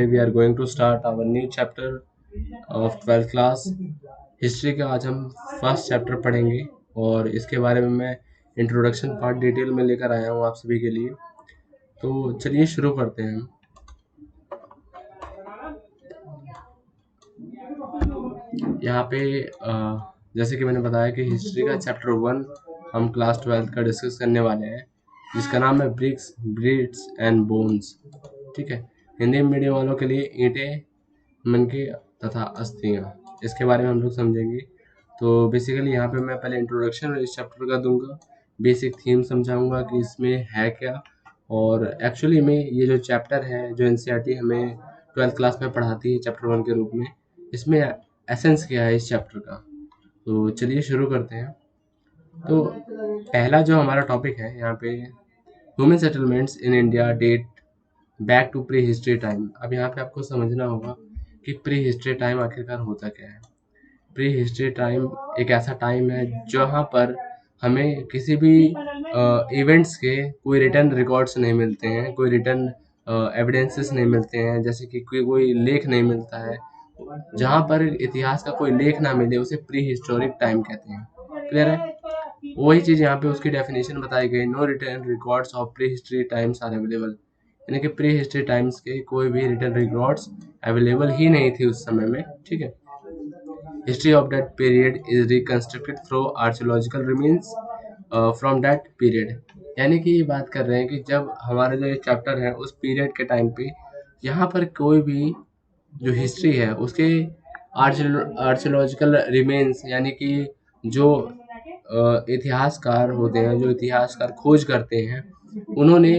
We are going to start our new chapter of 12th class history का। आज हम first chapter पढ़ेंगे और इसके बारे में मैं इंट्रोडक्शन पार्ट डिटेल में लेकर आया हूँ आप सभी के लिए। तो चलिए शुरू करते हैं। यहाँ पे जैसे कि मैंने बताया कि हिस्ट्री का चैप्टर 1 हम क्लास 12th का डिस्कस करने वाले हैं, जिसका नाम है ब्रिक्स ब्रिड्स एंड बोन्स। ठीक है, हिंदी मीडियम वालों के लिए ईंटें, मनके तथा अस्थियाँ, इसके बारे में हम लोग समझेंगे। तो बेसिकली यहाँ पे मैं पहले इंट्रोडक्शन इस चैप्टर का दूंगा, बेसिक थीम समझाऊंगा कि इसमें है क्या, और एक्चुअली में ये जो चैप्टर है जो एनसीईआरटी हमें 12th क्लास में पढ़ाती है चैप्टर 1 के रूप में, इसमें एसेंस क्या है इस चैप्टर का। तो चलिए शुरू करते हैं। तो पहला जो हमारा टॉपिक है यहाँ पे, human settlements in India date back to pre history time. अब यहाँ पे आपको समझना होगा कि प्री हिस्ट्री टाइम आखिरकार होता क्या है। प्री हिस्ट्री टाइम एक ऐसा टाइम है जहाँ पर हमें किसी भी इवेंट्स के कोई रिटर्न रिकॉर्ड्स नहीं मिलते हैं, कोई रिटर्न एविडेंसेस नहीं मिलते हैं, जैसे कि कोई लेख नहीं मिलता है। जहाँ पर इतिहास का कोई लेख ना मिले उसे प्री हिस्टोरिक टाइम कहते हैं। क्लियर है? वही चीज़ यहाँ पे उसकी डेफिनेशन बताई गई, no written records of pre history times are available. यानी कि प्री हिस्ट्री टाइम्स के कोई भी रिटर्न रिकॉर्ड्स अवेलेबल ही नहीं थी उस समय में। ठीक है, history of that period is reconstructed through archaeological remains from that period. यानी कि ये बात कर रहे हैं कि जब हमारा जो चैप्टर है उस पीरियड के टाइम पे यहाँ पर कोई भी जो हिस्ट्री है उसके आर्कियोलॉजिकल रिमेन्स, यानी कि जो इतिहासकार होते हैं, जो इतिहासकार खोज करते हैं, उन्होंने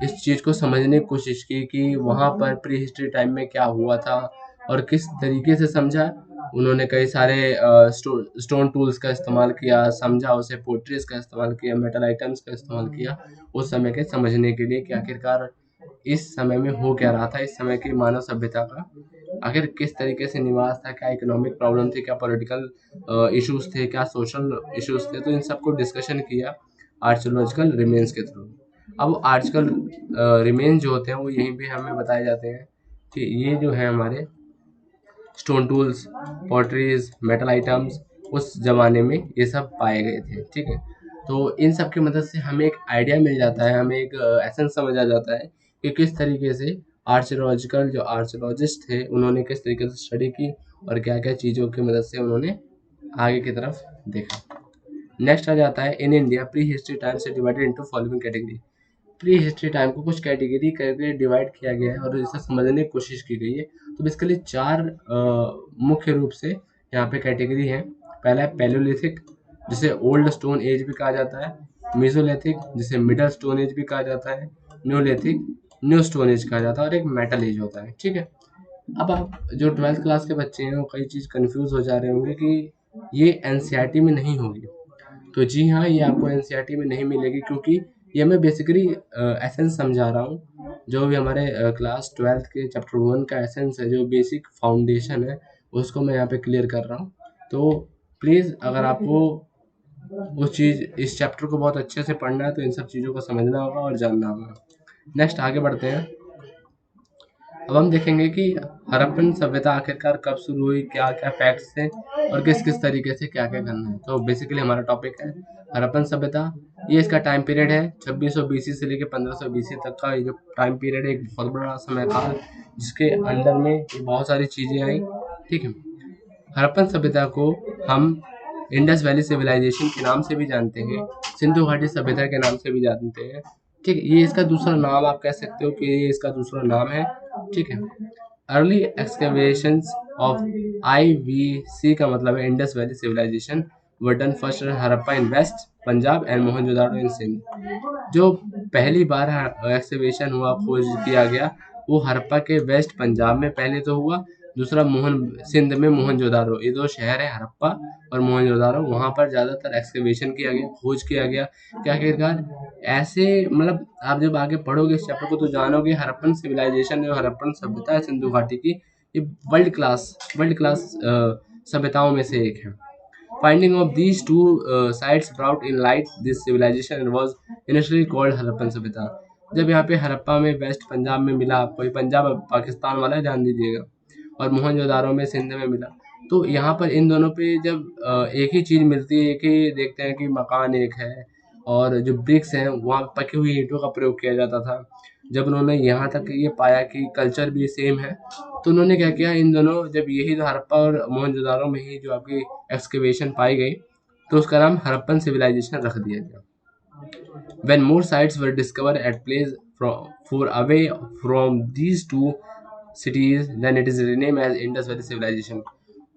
इस चीज़ को समझने की कोशिश की कि वहाँ पर प्री हिस्ट्री टाइम में क्या हुआ था और किस तरीके से समझा। उन्होंने कई सारे स्टोन टूल्स का इस्तेमाल किया, समझा उसे, पोट्रीज का इस्तेमाल किया, मेटल आइटम्स का इस्तेमाल किया उस समय के समझने के लिए कि आखिरकार इस समय में हो क्या रहा था, इस समय की मानव सभ्यता का आखिर किस तरीके से निवास था, क्या इकोनॉमिक प्रॉब्लम थी, क्या पॉलिटिकल इश्यूज थे, क्या सोशल इश्यूज थे। तो इन सबको डिस्कशन किया आर्कियोलॉजिकल रिमेन्स के थ्रू। अब आर्कियोलॉजिकल रिमेन्स जो होते हैं वो यहीं पे हमें बताए जाते हैं कि ये जो है हमारे stone tools, potteries, metal items उस जमाने में ये सब पाए गए थे। ठीक है, तो इन सब की मदद से हमें एक आइडिया मिल जाता है, हमें एक एसेंस समझ आ जाता है कि किस तरीके से आर्कियोलॉजिकल जो आर्कियोलॉजिस्ट थे उन्होंने किस तरीके से स्टडी की और क्या क्या चीज़ों की मदद से उन्होंने आगे की तरफ देखा। नेक्स्ट आ जाता है, in India pre history time से divided into following category. Pre history time को कुछ कैटेगरी करके डिवाइड किया गया है और इसे समझने की कोशिश की गई है। तो बेसिकली चार मुख्य रूप से यहाँ पे कैटेगरी है। पहला है पैलियोलिथिक, जिसे ओल्ड स्टोन एज भी कहा जाता है, मेसोलिथिक जिसे मिडल स्टोन एज भी कहा जाता है, न्यूलिथिक न्यू स्टोन एज कहा जाता है, और एक मेटल एज होता है। ठीक है, अब आप जो 12th क्लास के बच्चे हैं वो कई चीज़ कंफ्यूज हो जा रहे होंगे कि ये एनसीईआरटी में नहीं होगी। तो जी हाँ, ये आपको एनसीईआरटी में नहीं मिलेगी, क्योंकि ये मैं बेसिकली एसेंस समझा रहा हूँ। जो भी हमारे क्लास 12th के चैप्टर 1 का एसेंस है, जो बेसिक फाउंडेशन है, उसको मैं यहाँ पे क्लियर कर रहा हूँ। तो प्लीज़ अगर आपको उस चीज़ इस चैप्टर को बहुत अच्छे से पढ़ना है तो इन सब चीज़ों को समझना होगा और जानना होगा। नेक्स्ट आगे बढ़ते हैं। अब हम देखेंगे कि हड़प्पन सभ्यता आखिरकार कब शुरू हुई, क्या क्या फैक्ट्स थे और किस किस तरीके से क्या क्या करना है। तो बेसिकली हमारा टॉपिक है हड़प्पन सभ्यता। ये इसका टाइम पीरियड है 2600 बीसी से लेकर 1500 बीसी तक का। ये जो टाइम पीरियड है एक बहुत बड़ा समय काल, जिसके अंदर में बहुत सारी चीज़ें आई। ठीक है, हड़प्पन सभ्यता को हम इंडस वैली सिविलाइजेशन के नाम से भी जानते हैं, सिंधु घाटी सभ्यता के नाम से भी जानते हैं। ठीक है, ये इसका दूसरा नाम आप कह सकते हो कि ये इसका दूसरा नाम है। ठीक है, अर्ली एक्सकेवेशंस ऑफ IVC का मतलब है Indus valley civilization were done first in Harappa in west Punjab and Mohenjodaro in Sindh. जो पहली बार एक्सकेवेशन हुआ, खोज किया गया, वो हड़प्पा के वेस्ट पंजाब में पहले तो हुआ, दूसरा सिंध में मोहनजोदाड़ो, ये दो शहर है हड़प्पा और मोहनजोदाड़ो, वहाँ पर ज़्यादातर एक्सकेवेशन किया गया, खोज किया गया। क्या आखिरकार ऐसे मतलब आप जब आगे पढ़ोगे इस चैप्टर को तो जानोगे हड़प्पन सिविलाइजेशन जो हड़प्पन सभ्यता है सिंधु घाटी की, ये वर्ल्ड क्लास सभ्यताओं में से एक है। Finding of these two sites brought in light this civilisation was initially called Harappan सभ्यता। जब यहाँ पे हड़प्पा में वेस्ट पंजाब में मिला, कोई पंजाब पाकिस्तान वाला जान दीजिएगा, और मोहनजोदारो में सिंध में मिला, तो यहाँ पर इन दोनों पे जब एक ही चीज़ मिलती है, एक ही देखते हैं कि मकान एक है और जो ब्रिक्स हैं वहाँ पकी हुई ईंटों का प्रयोग किया जाता था। जब उन्होंने यहाँ तक ये पाया कि कल्चर भी सेम है, तो उन्होंने क्या किया, इन दोनों जब यही तो हड़प्पा और मोहनजोदारो में ही जो आपकी एक्सकेवेशन पाई गई, तो उसका नाम हड़प्पन सिविलाइजेशन रख दिया गया। When more sites were discovered at place for away from these two cities, then it is renamed as Indus Valley Civilization.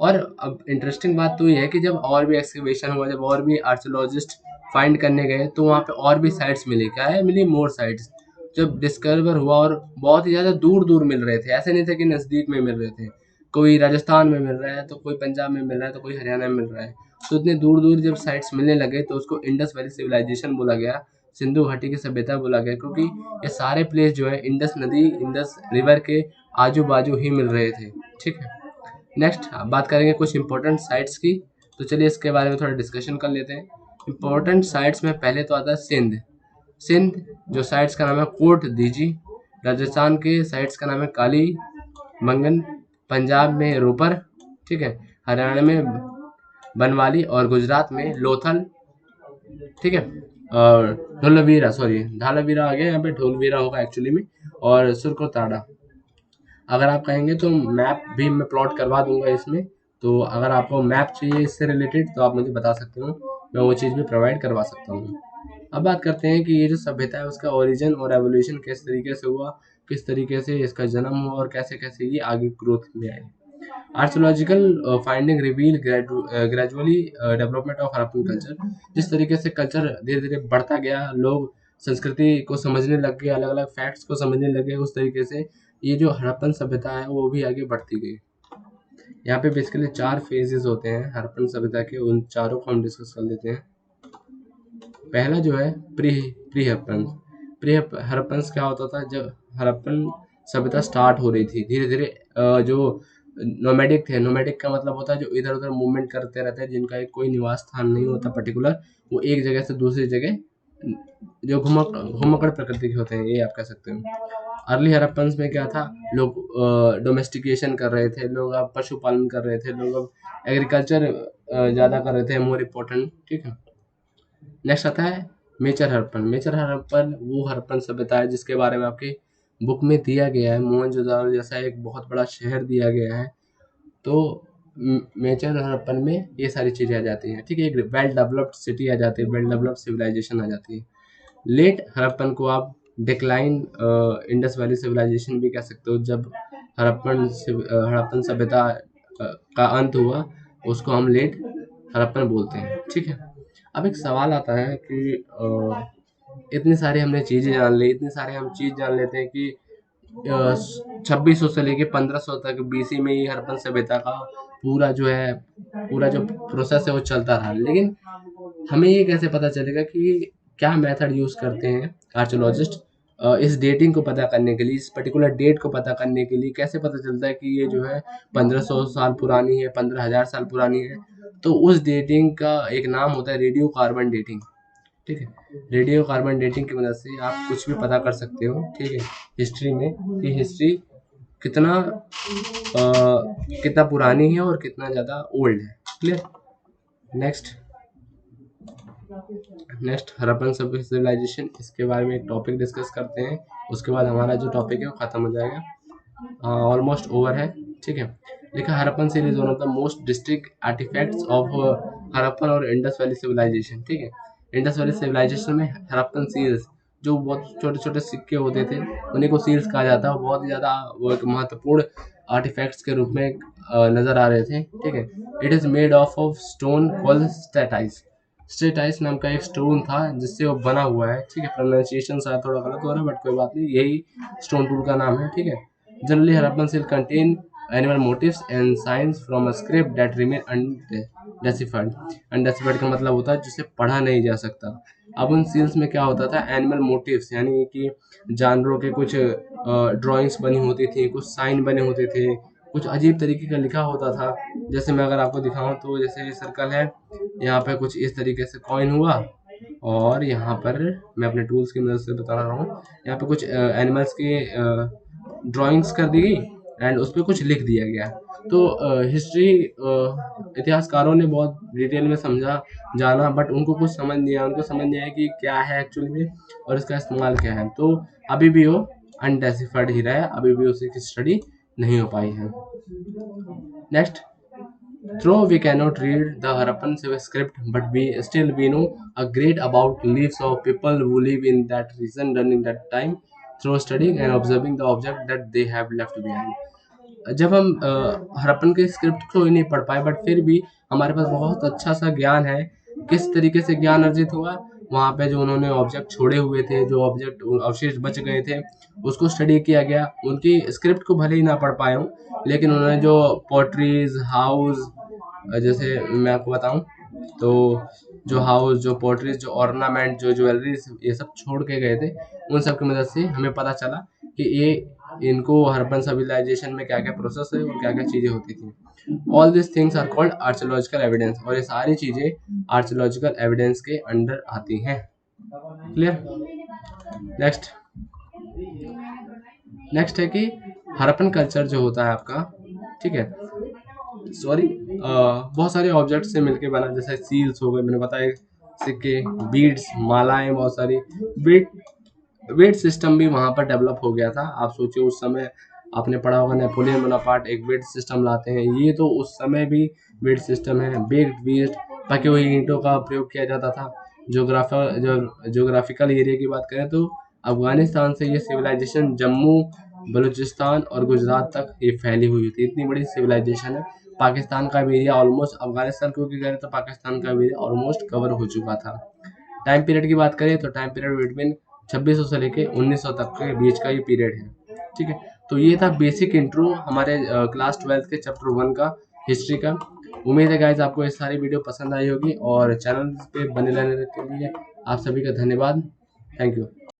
और अब इंटरेस्टिंग बात तो ये है कि जब और भी एक्सकवेशन हुआ, जब और भी आर्कियोलॉजिस्ट फाइंड करने गए, तो वहाँ पे और भी साइट्स मिली। क्या है, मिली मोर साइट्स। जब डिस्कवर हुआ और बहुत ही ज़्यादा दूर दूर मिल रहे थे, ऐसे नहीं थे कि नज़दीक में मिल रहे थे। कोई राजस्थान में मिल रहा है, तो कोई पंजाब में मिल रहा है, तो कोई हरियाणा में मिल रहा है। तो इतने दूर दूर जब साइट्स मिलने लगे, तो उसको इंडस वैली सिविलाइजेशन बोला गया, सिंधु घाटी की सभ्यता बोला गया, क्योंकि ये सारे प्लेस जो है इंडस नदी, इंडस रिवर के आजू बाजू ही मिल रहे थे। ठीक है, नेक्स्ट बात करेंगे कुछ इंपॉर्टेंट साइट्स की। तो चलिए इसके बारे में थोड़ा डिस्कशन कर लेते हैं। इंपॉर्टेंट साइट्स में पहले तो आता है सिंध। सिंध जो साइट्स का नाम है कोट दीजी, राजस्थान के साइट्स का नाम है काली मंगन, पंजाब में रोपर, ठीक है, हरियाणा में बनवाली और गुजरात में लोथल, ठीक है, और ढोलवीरा, सॉरी धालावीरा आ गया, यहाँ पे ढोलवीरा होगा एक्चुअली में, और सुरकोताड़ा। अगर आप कहेंगे तो मैप भी मैं प्लॉट करवा दूंगा इसमें, तो अगर आपको मैप चाहिए इससे रिलेटेड तो आप मुझे बता सकते हो, मैं वो चीज़ भी प्रोवाइड करवा सकता हूँ। अब बात करते हैं कि ये जो सभ्यता है उसका ओरिजिन और एवोल्यूशन किस तरीके से हुआ, किस तरीके से इसका जन्म हुआ और कैसे कैसे ये आगे ग्रोथ में आई। Archaeological finding reveal gradually development of Harappan culture. जिस तरीके से कल्चर धीरे धीरे बढ़ता गया, लोग संस्कृति को समझने लग गए, अलग अलग फैक्ट्स को समझने लगे, उस तरीके से ये जो हड़प्पन सभ्यता है वो भी आगे बढ़ती गई। यहाँ पे बेसिकली 4 फेजेस होते हैं हड़प्पन सभ्यता के, उन चारों को हम डिस्कस कर लेते हैं। पहला जो है प्री हड़प्पन। प्री हड़प्पन क्या होता था, जब हड़प्पन सभ्यता स्टार्ट हो रही थी, धीरे धीरे जो नोमैडिक थे, नोमैडिक का मतलब होता है जो इधर उधर मूवमेंट करते रहते हैं, जिनका एक कोई निवास स्थान नहीं होता पर्टिकुलर, वो एक जगह से दूसरी जगह जो घुमक्कड़ प्रकृति के होते हैं, ये आप कह सकते हो। अर्ली हड़प्पन में क्या था, लोग डोमेस्टिकेशन कर रहे थे, लोग अब पशुपालन कर रहे थे, लोग अब एग्रीकल्चर ज़्यादा कर रहे थे, मोर इम्पोर्टेंट। ठीक है, नेक्स्ट आता है मेचर हड़प्पन। मेचर हड़प्पन वो हड़प्पन सभ्यता है जिसके बारे में आपके बुक में दिया गया है, मोहनजोदारो जैसा एक बहुत बड़ा शहर दिया गया है। तो मेचर हड़प्पन में ये सारी चीज़ें आ जाती हैं। ठीक है, एक वेल डेवलप्ड सिटी आ जाती है, वेल डेवलप्ड सिविलाइजेशन आ जाती है। लेट हड़प्पन को आप डिक्लाइन इंडस वैली सिविलाइजेशन भी कह सकते हो। जब हड़प्पन सभ्यता का अंत हुआ, उसको हम लेट हड़प्पन बोलते हैं। ठीक है, अब एक सवाल आता है कि इतनी सारी हमने चीज़ें जान ली, इतनी सारी हम चीज़ जान लेते हैं कि 2600 से लेके 1500 तक बीसी में ही हड़प्पन सभ्यता का पूरा जो प्रोसेस है वो चलता रहा, लेकिन हमें ये कैसे पता चलेगा कि क्या मेथड यूज़ करते हैं आर्कियोलॉजिस्ट इस डेटिंग को पता करने के लिए, इस पर्टिकुलर डेट को पता करने के लिए कैसे पता चलता है कि ये जो है 1500 साल पुरानी है, 15,000 साल पुरानी है। तो उस डेटिंग का एक नाम होता है रेडियो कार्बन डेटिंग। ठीक है, रेडियो कार्बन डेटिंग की मदद से आप कुछ भी पता कर सकते हो। ठीक है, हिस्ट्री में कि हिस्ट्री कितना पुरानी है और कितना ज़्यादा ओल्ड है। क्लियर। नेक्स्ट हड़प्पन सिविलाइजेशन, इसके बारे में एक टॉपिक डिस्कस करते हैं, उसके बाद हमारा जो टॉपिक है वो ख़त्म हो जाएगा, ऑलमोस्ट ओवर है। ठीक है, देखा Harappan series one of the most district artefacts of Harappan और इंडस वैली सिविलाइजेशन। ठीक है, इंडस वैली सिविलाइजेशन में हड़प्पन सील्स जो बहुत छोटे छोटे सिक्के होते थे, उन्हीं को सील्स कहा जाता है, बहुत ज़्यादा वो एक महत्वपूर्ण आर्टिफैक्ट्स के रूप में नज़र आ रहे थे। ठीक है, it is made of stone called steatite. Steatite नाम का एक स्टोन था जिससे वो बना हुआ है। ठीक है, प्रोनाउंसिएशन शायद थोड़ा गलत हो रहा है, बट कोई बात नहीं, यही स्टोन टूल का नाम है। ठीक है, generally Harappan seal contain animal motifs and signs from a script that remain undeciphered. Undeciphered का मतलब होता है जिसे पढ़ा नहीं जा सकता। अब उन सील्स में क्या होता था, एनिमल मोटिव्स यानी कि जानवरों के कुछ ड्राइंग्स बनी होती थी, कुछ साइन बने होते थे, कुछ अजीब तरीके का लिखा होता था। जैसे मैं अगर आपको दिखाऊं तो जैसे ये सर्कल है, यहाँ पे कुछ इस तरीके से कॉइन हुआ, और यहाँ पर मैं अपने टूल्स की मदद से बता रहा हूँ। यहाँ पे कुछ एनिमल्स के ड्राइंग्स कर दी गई एंड उस पर कुछ लिख दिया गया। तो हिस्ट्री इतिहासकारों ने बहुत डिटेल में समझा जाना, बट उनको कुछ समझ नहीं आया, उनको समझ नहीं आया कि क्या है एक्चुअली में और इसका इस्तेमाल क्या है। तो अभी भी वो अनडेसिफाइड ही रहा है, अभी भी उसी की स्टडी नहीं हो पाई है। Next, though we cannot read the Harappan script, but we know a great about lives of people who live in that region during that time through studying and observing the object that they have left behind. जब हम हड़प्पन के script को ही नहीं पढ़ पाए, but फिर भी हमारे पास बहुत अच्छा सा ज्ञान है। किस तरीके से ज्ञान अर्जित हुआ, वहाँ पे जो उन्होंने ऑब्जेक्ट छोड़े हुए थे, जो ऑब्जेक्ट अवशेष बच गए थे, उसको स्टडी किया गया। उनकी स्क्रिप्ट को भले ही ना पढ़ पाया हूँ, लेकिन उन्होंने जो पोट्रीज, हाउस, जैसे मैं आपको बताऊं तो जो हाउस, जो पोट्रीज, जो ऑर्नामेंट, जो ज्वेलरीज, ये सब छोड़ के गए थे, उन सब की मदद से हमें पता चला कि ये इनको हड़प्पन सिविलाइजेशन में क्या क्या प्रोसेस है और क्या क्या चीज़ें होती थी। All this things are called archaeological evidence, और ये सारी चीज़ें आर्कियोलॉजिकल एविडेंस के अंडर आती हैं। क्लियर? नेक्स्ट है कि हड़प्पन कल्चर जो होता है आपका, ठीक है, सॉरी, बहुत सारे ऑब्जेक्ट से मिलके बना, जैसे सील्स हो गए, मैंने बताया, सिक्के, बीड्स, मालाएं, बहुत सारी वेट सिस्टम भी वहां पर डेवलप हो गया था। आप सोचिए, उस समय आपने पढ़ा होगा नेपोलियन बोनापार्ट एक वेट सिस्टम लाते हैं, ये तो उस समय भी वेट सिस्टम है। बेक्ड वेट, पके हुए ईंटों का प्रयोग किया जाता था। जोग्राफिकल एरिया की बात करें तो अफगानिस्तान से ये सिविलाइजेशन जम्मू, बलूचिस्तान और गुजरात तक ये फैली हुई थी। इतनी बड़ी सिविलाइजेशन है। पाकिस्तान का भी एरिया ऑलमोस्ट, अफगानिस्तान को करें तो पाकिस्तान का भी एरिया ऑलमोस्ट कवर हो चुका था। टाइम पीरियड की बात करें तो टाइम पीरियड बिटवीन 2600 से लेके 1900 तक के बीच का ये पीरियड है। ठीक है, तो ये था बेसिक इंट्रो हमारे क्लास 12 के चैप्टर 1 का, हिस्ट्री का। उम्मीद है गाइज आपको ये सारी वीडियो पसंद आई होगी, और चैनल पे बने रहने के लिए आप सभी का धन्यवाद। Thank you.